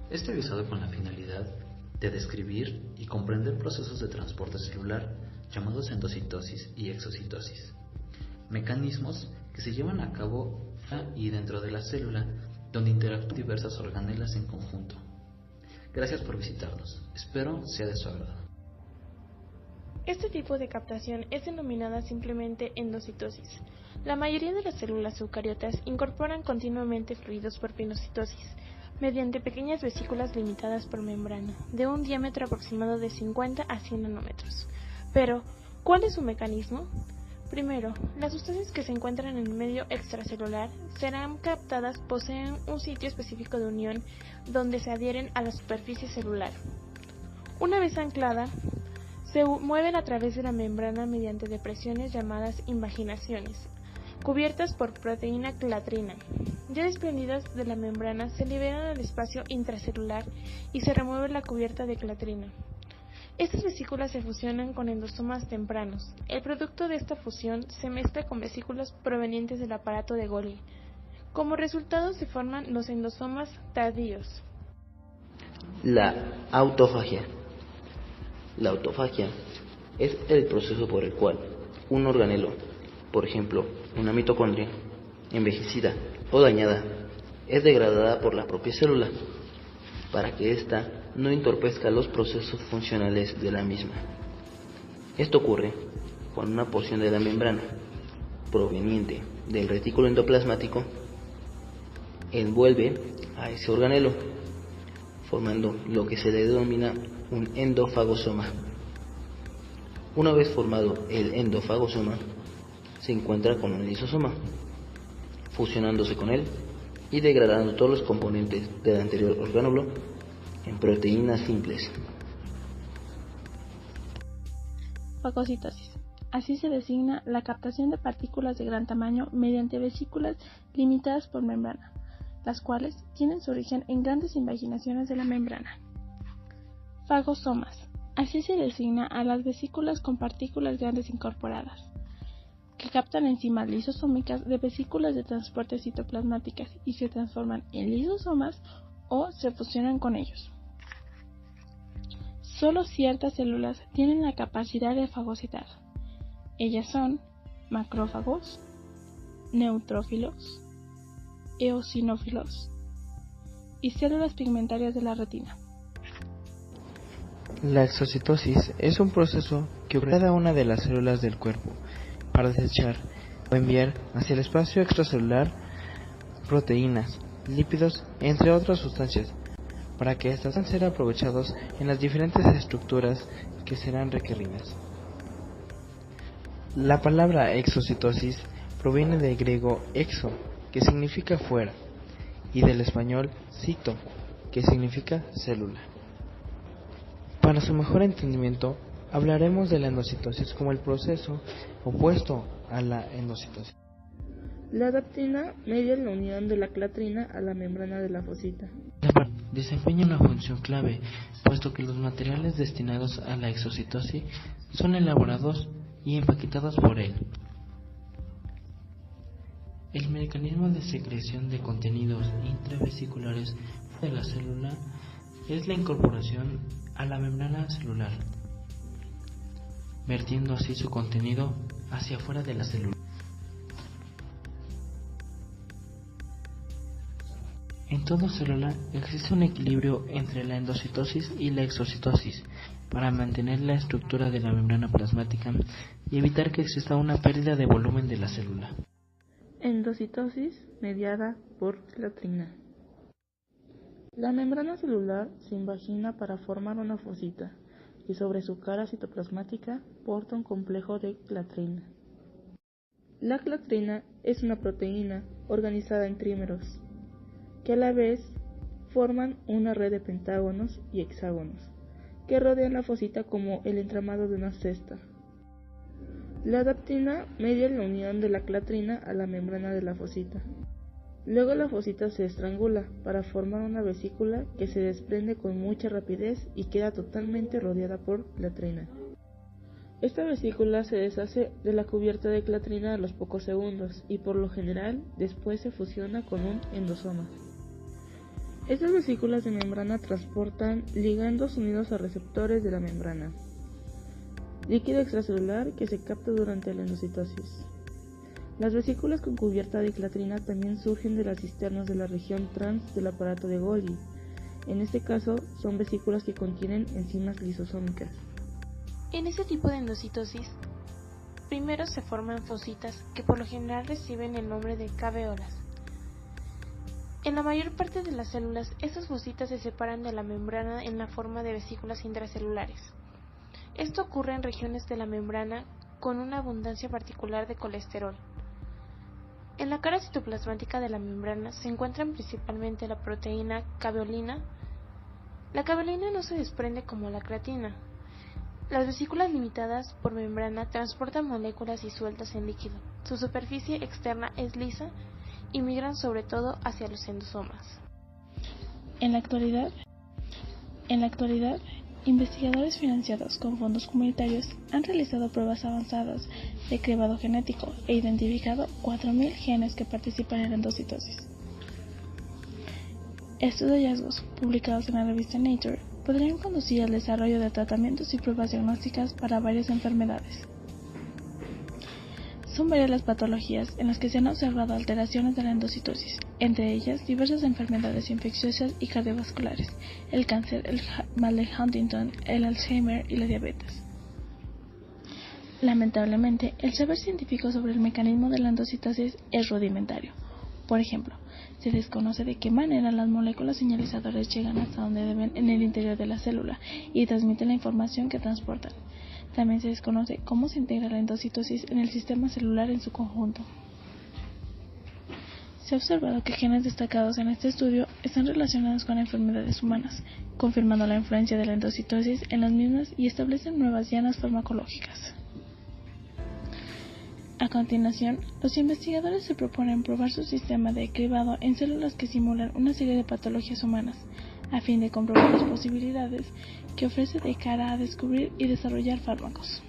Este avisado con la finalidad de describir y comprender procesos de transporte celular llamados endocitosis y exocitosis, mecanismos que se llevan a cabo y dentro de la célula donde interactúan diversas organelas en conjunto. Gracias por visitarnos, espero sea de su agrado. Este tipo de captación es denominada simplemente endocitosis. La mayoría de las células eucariotas incorporan continuamente fluidos por pinocitosis, mediante pequeñas vesículas limitadas por membrana, de un diámetro aproximado de 50 a 100 nanómetros. Pero, ¿cuál es su mecanismo? Primero, las sustancias que se encuentran en el medio extracelular serán captadas poseen un sitio específico de unión donde se adhieren a la superficie celular. Una vez anclada, se mueven a través de la membrana mediante depresiones llamadas invaginaciones, cubiertas por proteína clatrina. Ya desprendidas de la membrana, se liberan al espacio intracelular y se remueve la cubierta de clatrina. Estas vesículas se fusionan con endosomas tempranos. El producto de esta fusión se mezcla con vesículas provenientes del aparato de Golgi. Como resultado se forman los endosomas tardíos. La autofagia. La autofagia es el proceso por el cual un organelo, por ejemplo, una mitocondria, envejecida o dañada, es degradada por la propia célula, para que ésta no entorpezca los procesos funcionales de la misma. Esto ocurre cuando una porción de la membrana, proveniente del retículo endoplasmático, envuelve a ese organelo, formando lo que se le denomina un endofagosoma. Una vez formado el endofagosoma, se encuentra con el lisosoma, fusionándose con él y degradando todos los componentes del anterior orgánulo en proteínas simples. Fagocitosis. Así se designa la captación de partículas de gran tamaño mediante vesículas limitadas por membrana, las cuales tienen su origen en grandes invaginaciones de la membrana. Fagosomas. Así se designa a las vesículas con partículas grandes incorporadas, que captan enzimas lisosómicas de vesículas de transporte citoplasmáticas y se transforman en lisosomas o se fusionan con ellos. Solo ciertas células tienen la capacidad de fagocitar. Ellas son macrófagos, neutrófilos, eosinófilos y células pigmentarias de la retina. La exocitosis es un proceso que ocurre en cada una de las células del cuerpo para desechar o enviar hacia el espacio extracelular proteínas, lípidos, entre otras sustancias, para que éstas puedan ser aprovechados en las diferentes estructuras que serán requeridas. La palabra exocitosis proviene del griego exo, que significa fuera, y del español cito, que significa célula. Para su mejor entendimiento, hablaremos de la endocitosis como el proceso opuesto a la endocitosis. La adaptina media la unión de la clatrina a la membrana de la fosita. Desempeña una función clave, puesto que los materiales destinados a la exocitosis son elaborados y empaquetados por él. El mecanismo de secreción de contenidos intravesiculares de la célula es la incorporación a la membrana celular, vertiendo así su contenido hacia afuera de la célula. En toda célula existe un equilibrio entre la endocitosis y la exocitosis para mantener la estructura de la membrana plasmática y evitar que exista una pérdida de volumen de la célula. Endocitosis mediada por clatrina. La membrana celular se invagina para formar una fosita y sobre su cara citoplasmática porta un complejo de clatrina. La clatrina es una proteína organizada en trímeros, que a la vez forman una red de pentágonos y hexágonos, que rodean la fosita como el entramado de una cesta. La adaptina media la unión de la clatrina a la membrana de la fosita. Luego la fosita se estrangula para formar una vesícula que se desprende con mucha rapidez y queda totalmente rodeada por clatrina. Esta vesícula se deshace de la cubierta de clatrina a los pocos segundos y por lo general después se fusiona con un endosoma. Estas vesículas de membrana transportan ligandos unidos a receptores de la membrana, líquido extracelular que se capta durante la endocitosis. Las vesículas con cubierta de clatrina también surgen de las cisternas de la región trans del aparato de Golgi. En este caso, son vesículas que contienen enzimas lisosómicas. En este tipo de endocitosis, primero se forman fositas que por lo general reciben el nombre de caveolas. En la mayor parte de las células, estas fositas se separan de la membrana en la forma de vesículas intracelulares. Esto ocurre en regiones de la membrana con una abundancia particular de colesterol. En la cara citoplasmática de la membrana se encuentran principalmente la proteína caveolina. La caveolina no se desprende como la creatina. Las vesículas limitadas por membrana transportan moléculas disueltas en líquido. Su superficie externa es lisa y migran sobre todo hacia los endosomas. En la actualidad, investigadores financiados con fondos comunitarios han realizado pruebas avanzadas de cribado genético e identificado 4.000 genes que participan en la endocitosis. Estos hallazgos, publicados en la revista Nature, podrían conducir al desarrollo de tratamientos y pruebas diagnósticas para varias enfermedades. Son varias las patologías en las que se han observado alteraciones de la endocitosis, entre ellas diversas enfermedades infecciosas y cardiovasculares, el cáncer, el mal de Huntington, el Alzheimer y la diabetes. Lamentablemente, el saber científico sobre el mecanismo de la endocitosis es rudimentario. Por ejemplo, se desconoce de qué manera las moléculas señalizadoras llegan hasta donde deben en el interior de la célula y transmiten la información que transportan. También se desconoce cómo se integra la endocitosis en el sistema celular en su conjunto. Se ha observado que genes destacados en este estudio están relacionados con enfermedades humanas, confirmando la influencia de la endocitosis en las mismas y establecen nuevas dianas farmacológicas. A continuación, los investigadores se proponen probar su sistema de cribado en células que simulan una serie de patologías humanas, a fin de comprobar las posibilidades que ofrece de cara a descubrir y desarrollar fármacos.